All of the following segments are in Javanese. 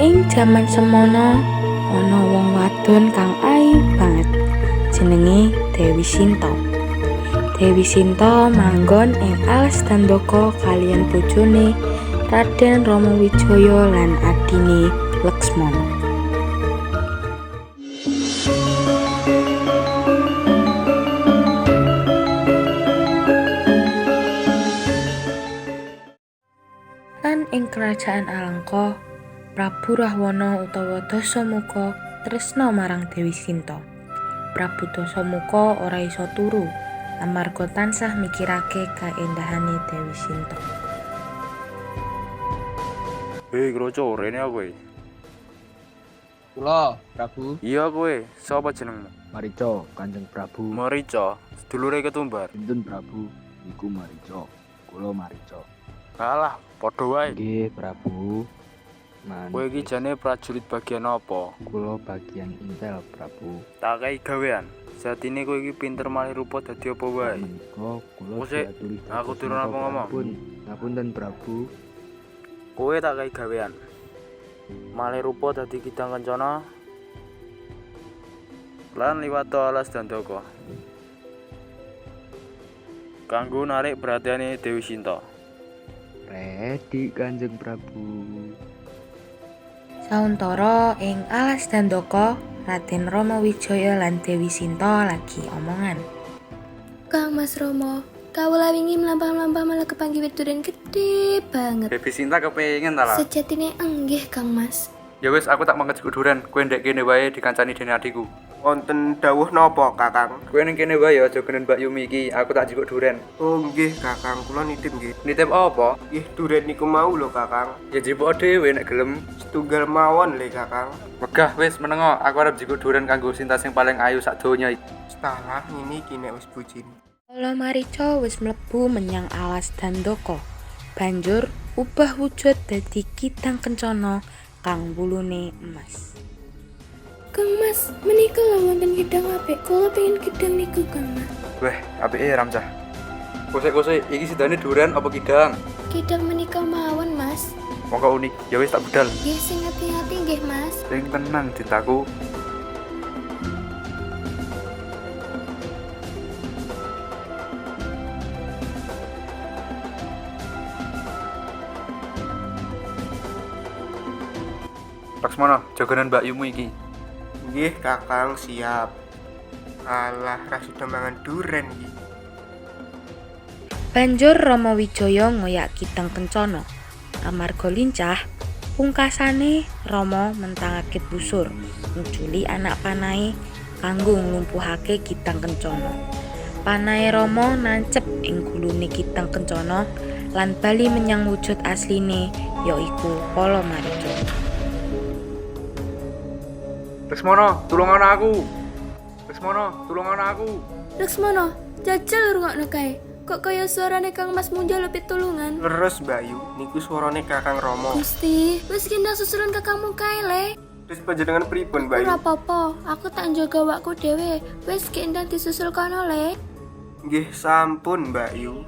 Ing jaman semono ana wong wadon kang ayu banget. Jenenge Dewi Sinta. Dewi Sinta manggon ing alas Dandaka kaliyan bojone Raden Rama Wijaya lan adhine Laksmana. Lan ing kerajaan Alengka, Prabu Rahwana utawa Dasamuka tresna marang Dewi Sinta. Prabu Dasamuka ora iso turu amarga tansah mikirake kaendahane Dewi Sinta. Hei kroco, rene kowe. Kula, Prabu. Iya kowe, sapa jenengmu? Marica, Kanjeng Prabu. Marica, sedulure ketumbar. Pinten Prabu? Iku Marica. Kula Marica. Alah, padha wae. Nggih, Prabu. Kowe iki jane prajurit bagian apa? Kula bagian intel, Prabu. Tak kei gawean. Satine kowe iki pinter malih rupa dadi apa wae. Menika kula Wes, diaturi aku durung apa ngomong. Ngapunten, Prabu. Kowe tak kei gawean. Malih rupa dadi kidang kencana. Lan liwat alas Dandaka. Kanggo narik perhatiane Dewi Sinta. Redi, Kanjeng Prabu. Sauntara ing alas Dandaka, Raden Rama Wijaya lan Dewi Sinta lagi omongan. Kang Mas Romo, kawula wingi mlampah-mlampah malah kepanggih wedoren gede banget. Dewi Sinta kepengin ta lah. Sejatine enggih Kang Mas. Ya wis aku tak mangket duren, kowe ndek kene wae dikancani dene adikku. Wonten dawuh napa, Kakang? Kowe ning kene wae aja genen Mbak Yumi iki, aku tak jikuk duren. Oh nggih, Kakang, kula nitip nggih. Nitip apa? Nggih, duren niku mau lho, Kakang. Ya jipuk dhewe nek gelem. Setunggal mawon le, Kakang. Megah wis menengo, aku arep jikuk duren kanggo Sinta sing paling ayu sak donya iki. Setelah ngene iki nek wis bujin. Kala Marica wis mlebu menyang alas Dandaka. Banjur ubah wujud dadi kidang kencana kang wulune emas. Kang Mas, menika lho wonten kidang apik. Kula pengen kidang niku Kang Mas. Weh, apike Ramcah. Kose-kose iki sidane duren apa kidang? Kidang menika mawon Mas. Monggo unik, ya wis tak budal. Nggih sing hati-hati nggih Mas. Sing tenang ditaku. Laksmana, jaganan Mbak Yumu iki. Nggih, Kakang, siap. Alah, ra sudah mangan duren iki. Banjur Rama Wijaya ngoyak kidang kencana. Amarga lincah, pungkasane Rama mentangake busur nguculi anak panahe kanggo nglumpuhake kidang kencana. Panahe Rama nancep ing gulune kidang kencana lan bali menyang wujud asline yaiku Kala Marica. Laksmana, tulungan aku. Laksmana, tulungan aku. Laksmana, jajal rungokno kae. Kok kaya suarane Kang Mas munjal pitulungan. Leres, Bayu. Niku suarane Kakang Rama. Gusti, wis kendang susulan kakangmu kae le. Terus panjenengan pripun, Bayu? Ora apa-apa, aku tak njaga awakku dhewe. Wis kendang disusul kono le. Nggih, sampun, Bayu.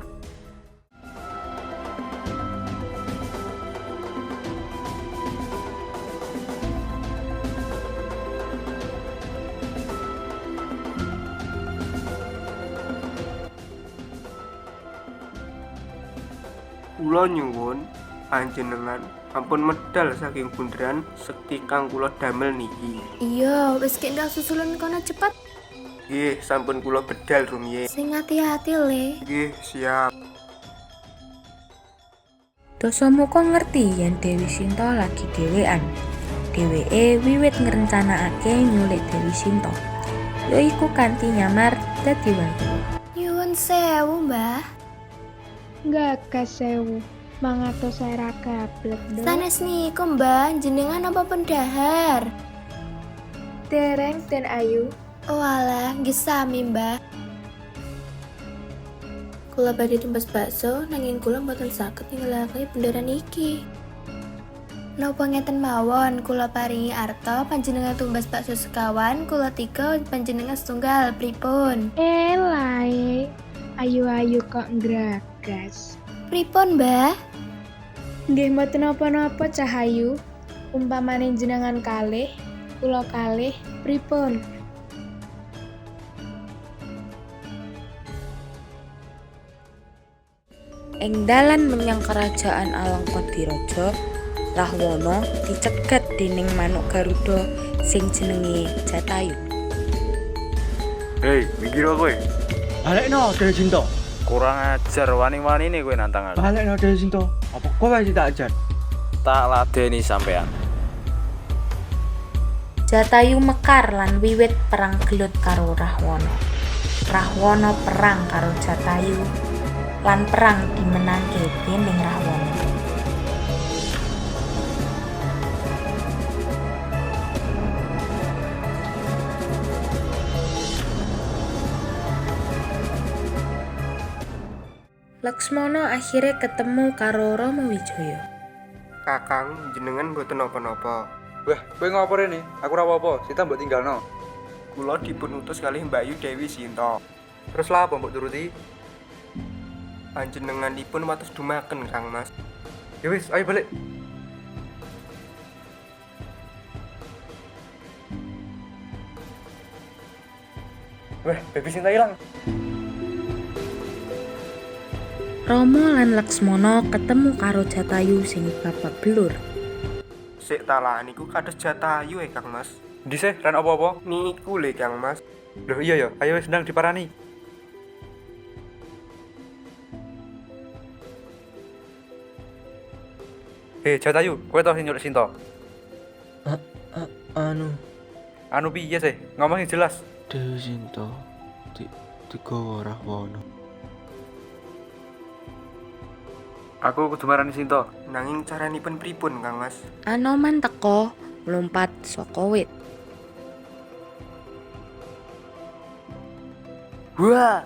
Kula nyuwun panjenengan ampun medal saking bunderan sekti kang kula damel niki. Iya, wis kendang susulan kono cepet. Nggih, sampun kula bedal rumiyin. Sing hati-hati le. Nggih, siap. Dasamuka ngerti yen Dewi Sinta lagi dhewean. Dheweke wiwit ngrencanakake nyulik Dewi Sinta, yaiku kanthi nyamar dadi wanita. Nyuwun sewu, Mbah. Gagas sewu, mangatos saya gablek dong. Sanes niku, Mbah, jenengan apa pendahar? Dereng dan ayu. Oh alah, nggih sami, Mbah. Kula badhe tumbas bakso nanging kula mboten saged ninggalaken bendaran iki. Napa ngeten mawon, kula paringi arta panjenengan tumbas bakso sekawan, kula 3 panjenengan setunggal pripun? Lae, ayu-ayu kok nggragas. Pripun, Mbah? Nggih mboten napa-napa Cahayu. Umpamane jenengan kalih, kula kalih, pripun? Ing dalan menyang kerajaan Alangkadiraja, Rahwana dicegat déning manuk Garuda sing jenenge Jatayu. Hei, mikir kowe. Balekno Dewi Sinta. Kurang ajar wani-wani nih kowe nantang aku. Balekno Dewi Sinta. Apa kowe sing tak ajar? Tak ladeni sampean. Jatayu mekar lan wiwit perang gelut karo Rahwana. Rahwana perang karo Jatayu lan perang dimenangke déning Rahwana. Laksmana akhirnya ketemu karo Rama Wijaya. Kakang, jenengan mboten napa-napa. Wah, kowe ngopo rene? Aku ora apa-apa, Sita mbok tinggalno. Kula dipun utus kalih Mbak Yu Dewi Sinta. Terus lah apa mbok turuti? Panjenenganipun wates dumaken, Kang Mas. Ya wis, ayo balik. Wah, baby Sinta hilang. Rama lan Laksmana ketemu karo Jatayu sing babak belur. Sik talah niku kados Jatayu Kang Mas. Ndi sih, ran apa-apa? Niku le Kang Mas. Loh iya ya, ayo wis ndang diparani. Jatayu, kowe tau sing nyulik Sinta? Anu piye sih? Ngomong sing jelas. Dewi Sinta digawa Rahwana. Aku kudu marani Sinta. Nanging caranipun pripun, Kang Mas? Anoman teka mlumpat saka wit. Wah,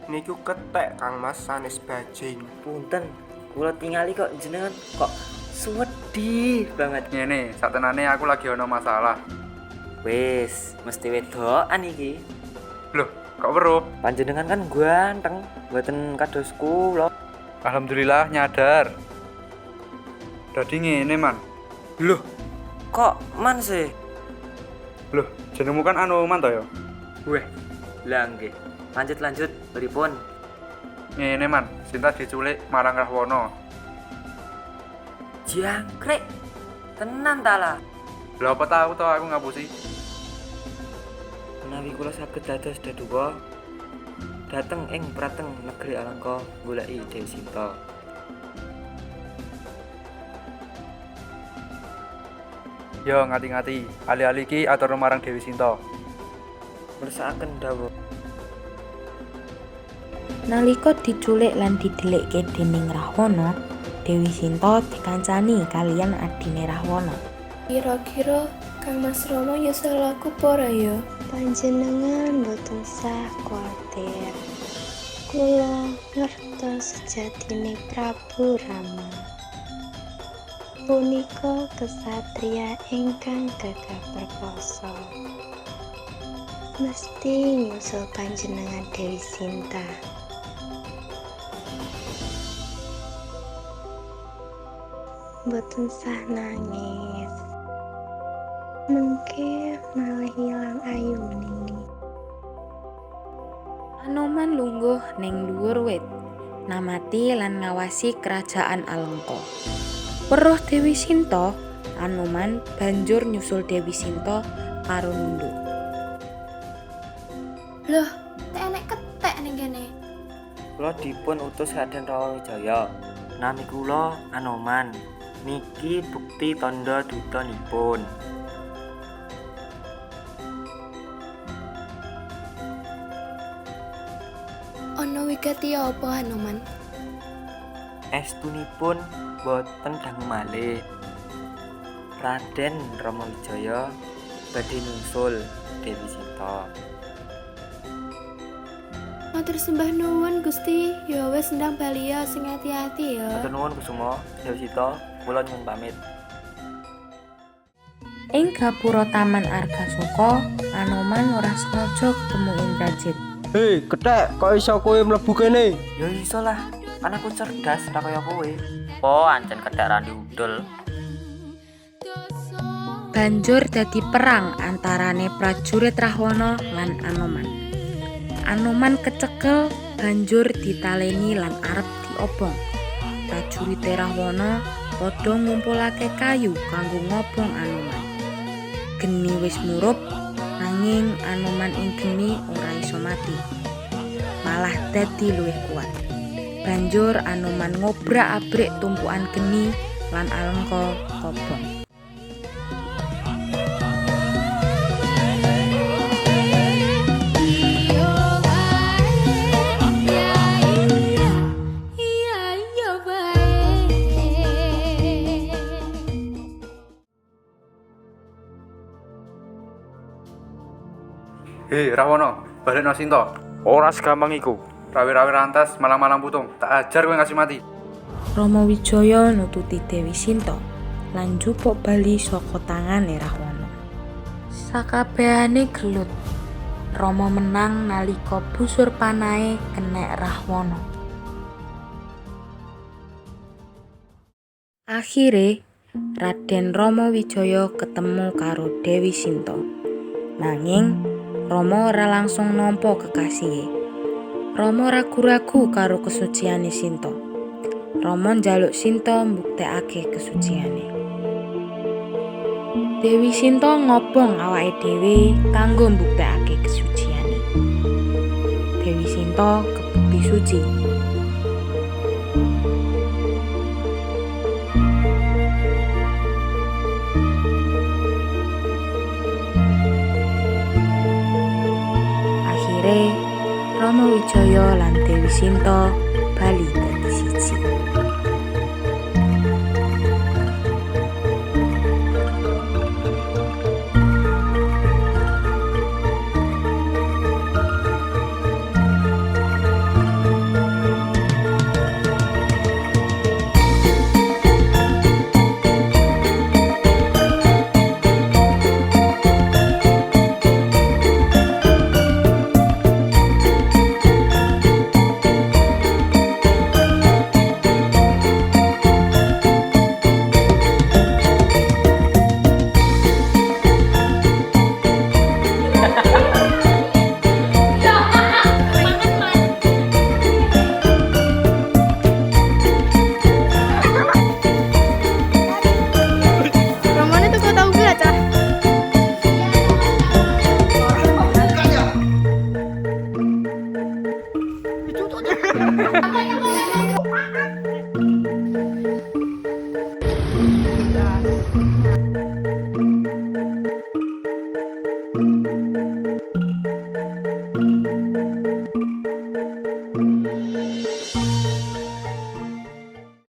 Niku ketek, Kang Mas, sanes bajing. Punten, kula tingali kok jenengan kok suwedhi banget. Ngene, satenane aku lagi ana masalah. Wis, mesti wedokan iki. Loh, kok weruh? Panjenengan kan ganteng, mboten kados kula. Alhamdulillah nyadar. Dadi ngene, Man. Loh, Kok man sih? loh, jenengmu kan Anoman to ya? Weh, lah nggih. Lanjut pripun? Ngene, Man. Sinta diculik marang Rahwana. Jangkrik. Tenan ta lah. Lha apa tahu to aku ngapusi? Menawi kula saged dados daduwa dateng ing prateng negeri Alangka goleki Dewi Sinta. Yo ngati-ngati, ali-ali iki atur marang Dewi Sinta. Mersakaken dawuh. Nalika diculik lan didelikke déning Rahwana, Dewi Sinta dikancani kaliyan adine Rahwana. Kira-kira Kang Mas Rama nyusul aku pora ya? Panjenengan boten sah kuwatir. Kula ngertos sejatine Prabu Rama. Punika kesatria ingkang gagah perkasa. Mesti nyusul panjenengan Dewi Sinta. Boten sah nangis. Mengke malah hilang ayune. Anoman lungguh ning dhuwur wit, namati lan ngawasi kerajaan Alengka. Weruh Dewi Sinta, Anoman banjur nyusul Dewi Sinta karo nunduk. Loh, enek ketek ning kene. Kula dipun utus Raden Rawawijaya. Nami kula Anoman. Niki bukti tanda dutanipun. Ana wigati apa Anoman? Estunipun boten dangu malih. Raden Ramawijaya badhe nungsul Dewi Sinta. Matur sembah nuwun Gusti, ya wis ndang baliya sing ati-ati ya. Matur nuwun Kusuma, Dewi Sinta, kula nyuwun pamit. Ing gapura Taman Argasaka, Anoman ora sengaja ketemu Indrajit. Hei, ketek, kok iso kowe mlebu kene? Ya iso lah, Kan aku cerdas ra kaya kowe. Po ancen kedhak randi udel. Banjur dadi perang antarane prajurit Rahwana lan Anoman. Anoman kecekel banjur ditaleni lan arep diobong. Prajurit Rahwana padha ngumpulake kayu kanggo ngobong Anoman. Geni wis murup nanging Anoman ing geni ora iso mati. Malah dadi luwih kuat. Banjur Anoman ngobrak-abrik tumpukan geni lan alengka kobong. Hei Rahwana, balekno Sinta. Ora segampang iku. Rawi-rawi rantas malang-malang putung. Tak ajar kowe ngasih mati. Rama Wijaya nututi Dewi Sinta lan njupuk bali saka tangane Rahwana. Sakabehane gelut. Rama menang nalika busur panahe kenek Rahwana. Akhire Raden Rama Wijaya ketemu karo Dewi Sinta. Nanging Rama ora langsung nampa kekasihé. Rama ragu-ragu karo kesuciane Sinta. Rama njaluk Sinta mbuktekake kesuciane. Dewi Sinta ngobong awake dhewe kanggo mbuktekake kesuciane. Dewi Sinta kebukti suci. Rama Wijaya lan Dewi Sinta